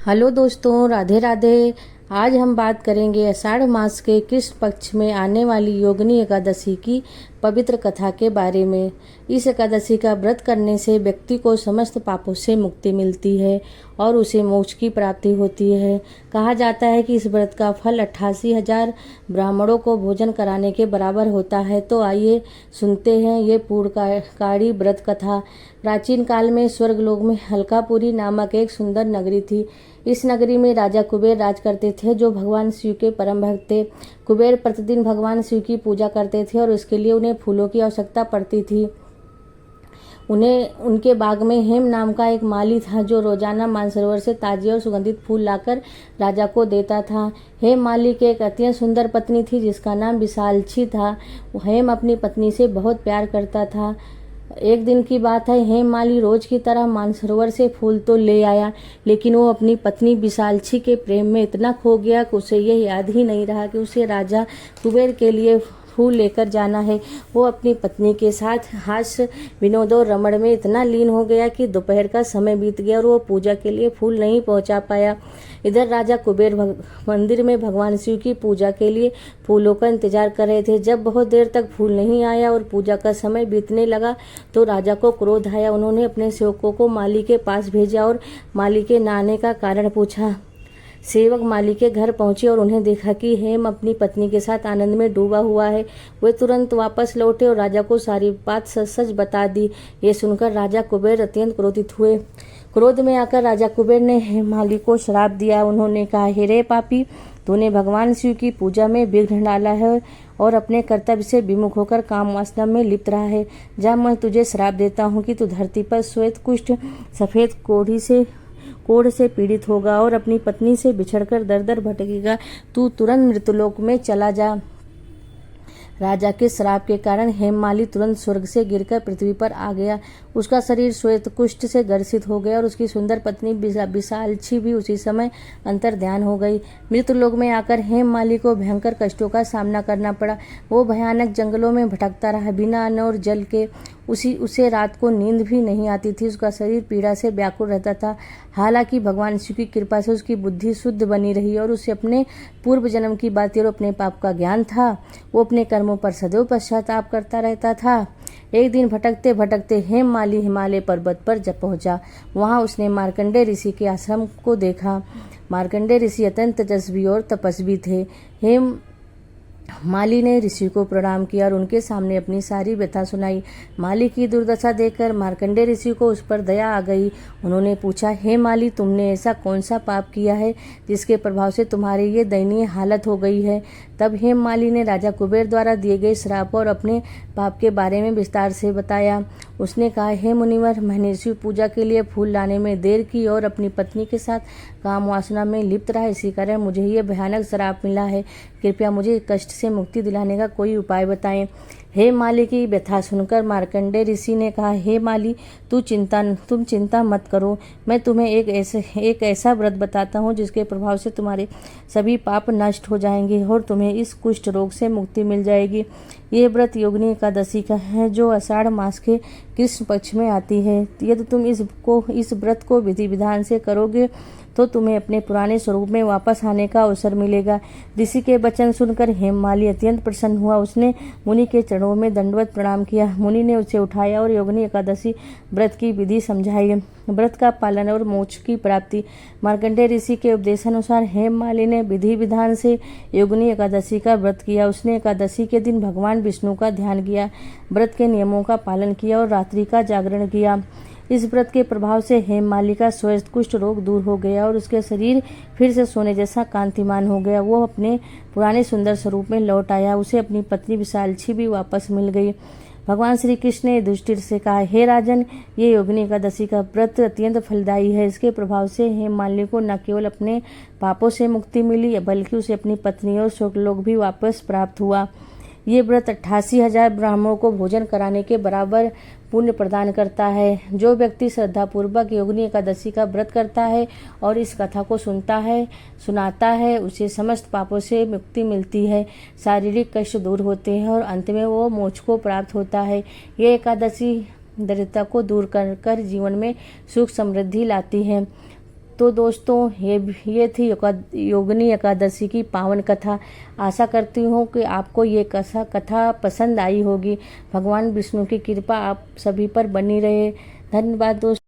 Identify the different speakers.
Speaker 1: Hello दोस्तों, राधे राधे। आज हम बात करेंगे आषाढ़ मास के कृष्ण पक्ष में आने वाली योगिनी एकादशी की पवित्र कथा के बारे में। इस एकादशी का व्रत करने से व्यक्ति को समस्त पापों से मुक्ति मिलती है और उसे मोक्ष की प्राप्ति होती है। कहा जाता है कि इस व्रत का फल 88,000 ब्राह्मणों को भोजन कराने के बराबर होता है। तो आइए सुनते हैं ये पूर्णकारी व्रत कथा। प्राचीन काल में स्वर्गलोक में अलकापुरी नामक एक सुंदर नगरी थी। इस नगरी में राजा कुबेर राज करते थे, जो भगवान शिव के परम भक्त थे। कुबेर प्रतिदिन भगवान शिव की पूजा करते थे और उसके लिए उन्हें फूलों की आवश्यकता पड़ती थी। उनके बाग में हेम नाम का एक माली था, जो रोजाना मानसरोवर से ताजे और सुगंधित फूल लाकर राजा को देता था। हेम माली की एक अत्यंत सुंदर पत्नी थी, जिसका नाम विशालक्षी था। हेम अपनी पत्नी से बहुत प्यार करता था। एक दिन की बात है, हेम माली रोज की तरह मानसरोवर से फूल तो ले आया, लेकिन वो अपनी पत्नी विशालक्षी के प्रेम में इतना खो गया कि उसे यह याद ही नहीं रहा कि उसे राजा कुबेर के लिए फूल लेकर जाना है। वो अपनी पत्नी के साथ हास्य विनोद और रमण में इतना लीन हो गया कि दोपहर का समय बीत गया और वो पूजा के लिए फूल नहीं पहुंचा पाया। इधर राजा कुबेर मंदिर में भगवान शिव की पूजा के लिए फूलों का इंतजार कर रहे थे। जब बहुत देर तक फूल नहीं आया और पूजा का समय बीतने लगा तो राजा को क्रोध आया। उन्होंने अपने सेवकों को माली के पास भेजा और माली के न आने का कारण पूछा। सेवक माली के घर पहुंचे और उन्हें देखा कि हेम अपनी पत्नी के साथ आनंद में डूबा हुआ है। वे तुरंत वापस लौटे और राजा को सारी बात सच सच बता दी। ये सुनकर राजा कुबेर अत्यंत क्रोधित हुए। क्रोध में आकर राजा कुबेर ने हेम माली को श्राप दिया। उन्होंने कहा, हे रे पापी, तूने भगवान शिव की पूजा में विघ्न डाला है और अपने कर्तव्य से विमुख होकर काम वासना में लिप्त रहा है। जब मैं तुझे श्राप देता हूँ कि तू धरती पर श्वेत कुष्ठ सफेद कोढ़ से पीड़ित होगा और अपनी पत्नी से बिछड़कर दर दर भटकेगा। तू तुरंत मृत्युलोक में चला जा। राजा के श्राप के कारण हेममाली तुरंत स्वर्ग से गिरकर पृथ्वी पर आ गया। उसका शरीर श्वेत कुष्ठ से ग्रसित हो गया और उसकी सुंदर पत्नी विशालक्षी भी उसी समय अंतर ध्यान हो गई। मृत्युलोक में आकर हेममाली को भयंकर कष्टों का सामना करना पड़ा। वो भयानक जंगलों में भटकता रहा, बिना अन्न और जल के। उसे रात को नींद भी नहीं आती थी। उसका शरीर पीड़ा से व्याकुल रहता था। हालांकि भगवान शिव की कृपा से उसकी बुद्धि शुद्ध बनी रही और उसे अपने पूर्व जन्म की बातें और अपने पाप का ज्ञान था। वो अपने कर्मों पर सदैव पश्चाताप करता रहता था। एक दिन भटकते भटकते हेम माली हिमालय पर्वत पर जब पहुंचा, वहां उसने मार्कंडेय ऋषि के आश्रम को देखा। मार्कंडेय ऋषि अत्यंत तेजस्वी और तपस्वी थे। हेम माली ने ऋषि को प्रणाम किया और उनके सामने अपनी सारी व्यथा सुनाई। माली की दुर्दशा देखकर मार्कंडेय ऋषि को उस पर दया आ गई। उन्होंने पूछा, हे माली, तुमने ऐसा कौन सा पाप किया है जिसके प्रभाव से तुम्हारी ये दयनीय हालत हो गई है? तब हेम माली ने राजा कुबेर द्वारा दिए गए श्राप और अपने पाप के बारे में विस्तार से बताया। उसने कहा, हे मुनिवर, मैंने शिव पूजा के लिए फूल लाने में देर की और अपनी पत्नी के साथ काम वासना में लिप्त रहा। इसी कारण मुझे ये भयानक श्राप मिला है। कृपया मुझे कष्ट से मुक्ति दिलाने का कोई उपाय बताएं। हे माली की व्यथा सुनकर मार्कंडेय ऋषि ने कहा, हे माली, तुम चिंता मत करो। मैं तुम्हें एक ऐसा व्रत बताता हूँ जिसके प्रभाव से तुम्हारे सभी पाप नष्ट हो जाएंगे और तुम्हें इस कुष्ठ रोग से मुक्ति मिल जाएगी। ये व्रत योगिनी एकादशी का है, जो आषाढ़ मास के कृष्ण पक्ष में आती है। यदि तुम इस व्रत को विधि विधान से करोगे तो तुम्हें अपने पुराने स्वरूप में वापस आने का अवसर मिलेगा। ऋषि के वचन सुनकर हेममाली अत्यंत प्रसन्न हुआ। उसने मुनि के चरणों में दंडवत प्रणाम किया। मुनि ने उसे उठाया और योगिनी एकादशी व्रत की विधि समझाई। व्रत का पालन और मोक्ष की प्राप्ति। मार्कंडेय ऋषि के उपदेशानुसार हेममाली ने विधि विधान से योगिनी एकादशी का व्रत किया। उसने एकादशी के दिन भगवान विष्णु का ध्यान किया, व्रत के नियमों का पालन किया और रात्रि का जागरण किया। इस व्रत के प्रभाव से हेममाली का श्वेत कुष्ठ रोग दूर हो गया और उसके शरीर फिर से सोने जैसा कांतिमान हो गया। वो अपने पुराने सुंदर स्वरूप में लौट आया। उसे अपनी पत्नी विशालक्षी भी वापस मिल गई। भगवान श्री कृष्ण ने युधिष्ठिर से कहा, हे राजन, ये योगिनी एकादशी का व्रत अत्यंत फलदायी है। इसके प्रभाव से हेममाली को न केवल अपने पापों से मुक्ति मिली, बल्कि उसे अपनी पत्नी और स्वर्गलोक भी वापस प्राप्त हुआ। ये व्रत 88,000 ब्राह्मणों को भोजन कराने के बराबर पुण्य प्रदान करता है। जो व्यक्ति श्रद्धापूर्वक योगिनी एकादशी का व्रत करता है और इस कथा को सुनाता है, उसे समस्त पापों से मुक्ति मिलती है, शारीरिक कष्ट दूर होते हैं और अंत में वो मोक्ष को प्राप्त होता है। ये एकादशी दरिद्रता को दूर कर जीवन में सुख समृद्धि लाती है। तो दोस्तों ये थी योगिनी एकादशी की पावन कथा। आशा करती हूँ कि आपको ये कथा पसंद आई होगी। भगवान विष्णु की कृपा आप सभी पर बनी रहे। धन्यवाद दोस्तों।